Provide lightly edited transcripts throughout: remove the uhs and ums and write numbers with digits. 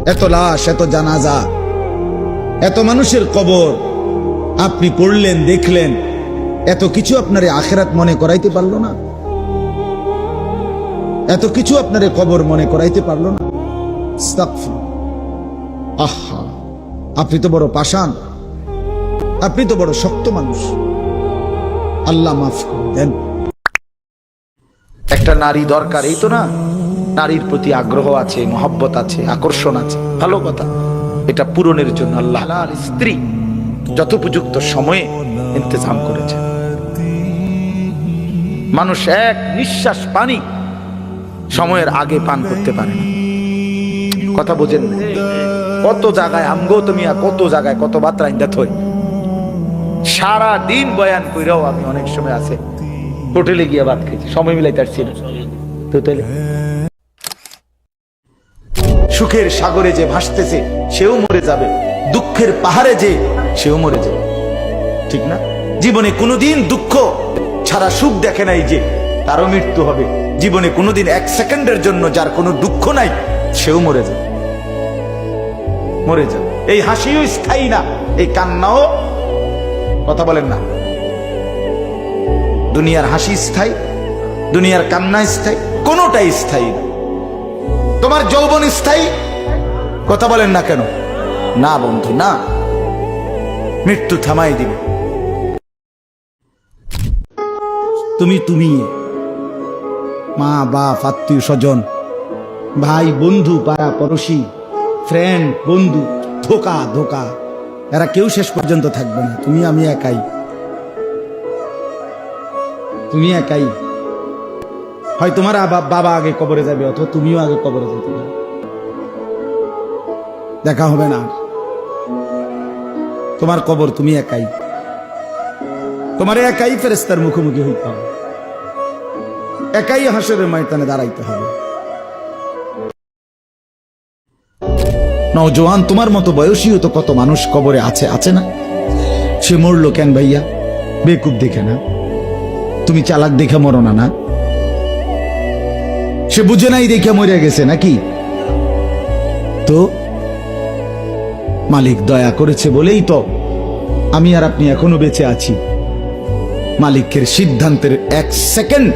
এত লাশ, এত জানাজা, এত মানুষের কবর আপনি পড়লেন, দেখলেন, এত কিছু আপনার আখিরাত মনে করাইতে পারলো না? এত কিছু আপনার কবর মনে করাইতে পারলো না? আহা, আপনি তো বড় পাষাণ, আপনি তো বড় শক্ত মানুষ। আল্লাহ মাফ করে দেন। একটা নারী দরকার, এই তো না? নারীর প্রতি আগ্রহ আছে, মহব্বত আছে, আকর্ষণ আছে, ভালো কথা। এটা পূরণের জন্য আল্লাহ স্ত্রী যথোপযুক্ত সময়ে ইন্তজাম করেছে। মানুষ এক নিঃশ্বাস পানি সময়ের আগে পান করতে পারে না। কথা বোঝেন না? কত জায়গায় আমগো তুমি, কত জায়গায় কত বার্তা ইন্দাত হই, সারা দিন বয়ান কইরাও আমি অনেক সময় আছে হোটেলে গিয়ে ভাত খেয়েছি, সময় মিলাইতে পারছি না। হোটেলে সুখের সাগরে যে ভাসতেছে সেও মরে যাবে, দুঃখের পাহাড়ে যে সেও মরে যাবে, ঠিক না? জীবনে কোনোদিন দুঃখ ছাড়া সুখ দেখে নাই যে তারও মৃত্যু হবে। জীবনে কোনোদিন এক সেকেন্ডের জন্য যার কোনো দুঃখ নাই সেও মরে যাবে, মরে যাবে। এই হাসিও স্থায়ী না, এই কান্নাও, কথা বলেন না, দুনিয়ার হাসি স্থায়ী, দুনিয়ার কান্না স্থায়ী, কোনোটাই স্থায়ী না। তোমার যৌবন স্থায়ী, কথা বলেন না কেন? না বন্ধু, না, মৃত্যু থামাই দিবে। তুমি মা বাপ, আত্মীয় স্বজন, ভাই বন্ধু, পাড়া পড়োশি, ফ্রেন্ড, বন্ধু, ধোকা ধোকা, এরা কেউ শেষ পর্যন্ত থাকবে না। তুমি আমি একাই, তুমি একাই। হয় তোমার বাবা আগে কবরে যাবে, অথবা তুমিও আগে কবরে যেতে পারো, দেখা হবে না। তোমার কবর তুমি একাই, তোমার একাই ফেরেশতার মুখোমুখি হইতে হবে, একাই হাসরের ময়দানে দাঁড়াইতে হবে। নওজোয়ান, তোমার মতো বয়সীও তো কত মানুষ কবরে আছে, আছে না? সে মরলো কেন ভাইয়া? বেকুব দেখে না? তুমি চালাক দেখে মরো না? না, সে বুঝে নাই দেখে মরে গেছে নাকি? তো মালিক দয়া করেছে বলেই তো আমি আর আপনি এখনো বেঁচে আছি। মালিকের সিদ্ধান্তের এক সেকেন্ড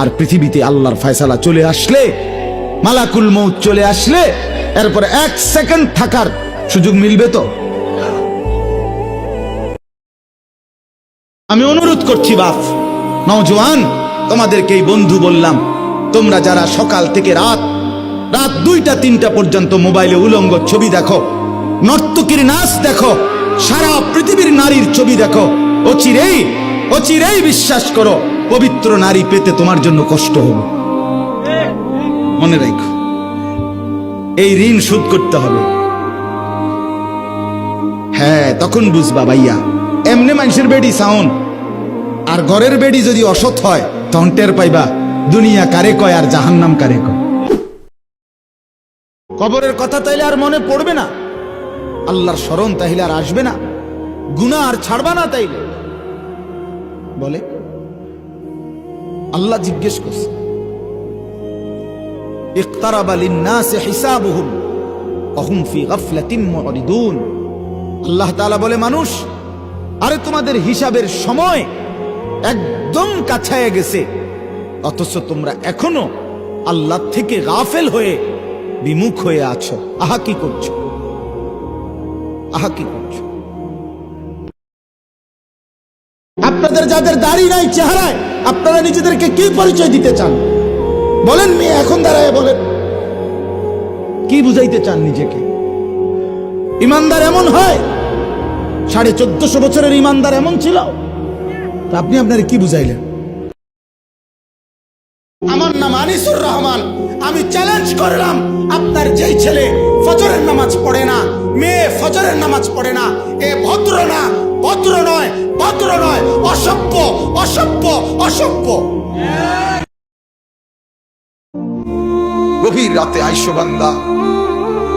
আর পৃথিবীতে আল্লাহর ফয়সালা চলে আসলে, মালাকুল মউত চলে আসলে, এরপর এক সেকেন্ড থাকার সুযোগ মিলবে তো? আমি অনুরোধ করছি বাপ, নওজোয়ান, তোমাদেরকে এই বন্ধু বললাম, তোমরা যারা সকাল থেকে রাত 2টা 3টা পর্যন্ত মোবাইলে উলঙ্গ ছবি দেখো, নর্তকীর নাচ দেখো, সারা পৃথিবীর নারীর ছবি দেখো, অচিরেই বিশ্বাস করো পবিত্র নারী পেতে তোমার জন্য কষ্ট হবে। মনে রাখো, এই ঋণ শোধ করতে হবে। হ্যাঁ, তখন বুঝবা ভাইয়া। এমনি মানুষের বেডি সাউন্ড আর ঘরের বেডি যদি অসৎ হয়, তখন টের পাইবা দুনিয়া কারে কয় আর জাহান্নাম কারে কয়। কবরের কথা তাইলে আর মনে পড়বে না, আল্লাহর স্মরণ তাইলে আর আসবে না, গুনাহ আর ছাড়বা না তাইলে। বলে আল্লাহ জিজ্ঞেস করছে, ইকতারাবা লিন-নাসি হিসাবুহুম ওয়া হুম ফি গাফলাতিন মুরিদুন। আল্লাহ তাআলা বলে, মানুষ, আরে তোমাদের হিসাবের সময় একদম কাছায় গেছে, অথচ তোমরা এখনো আল্লাহ থেকে গাফেল হয়ে বিমুখ হয়ে আছো। আহা কি করছো, আহা কি করছো? আপনাদের যাদের দাড়ি নাই চেহারায়, আপনারা নিজেদেরকে কি পরিচয় দিতে চান? বলেন, মেয়ে এখন দাঁড়ায় বলেন, কি বুঝাইতে চান নিজেকে? ইমানদার এমন হয়? 1450 বছরের ইমানদার এমন ছিল? আপনি আপনার কি বুঝাইলেন? আমার নাম আনিসুর রহমান, আমি চ্যালেঞ্জ করলাম, আপনার যেই ছেলে ফজরের নামাজ পড়ে না, মেয়ে ফজরের নামাজ পড়ে না, এ ভদ্র না, ভদ্র নয়, ভদ্র নয়, অসভ্য, অসভ্য, অসভ্য। গভীর রাতে আইসো বান্দা,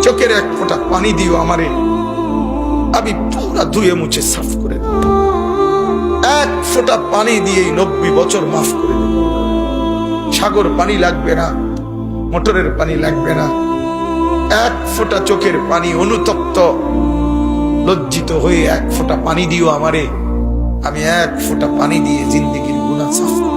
চোখের এক ফোঁটা পানি দিও আমারে, আমি পুরা ধুয়ে মুছে সাফ করে দেব। এক ফোঁটা পানি দিয়েই 90 বছর মাফ করে দেব। সাগর পানি লাগবে না, মোটরের পানি লাগবে না, এক ফোঁটা চোখের পানি অনুতপ্ত লজ্জিত হয়ে এক ফোঁটা পানি দিও আমারে, আমি এক ফোঁটা পানি দিয়ে জিন্দেগির গুনাহ সাফ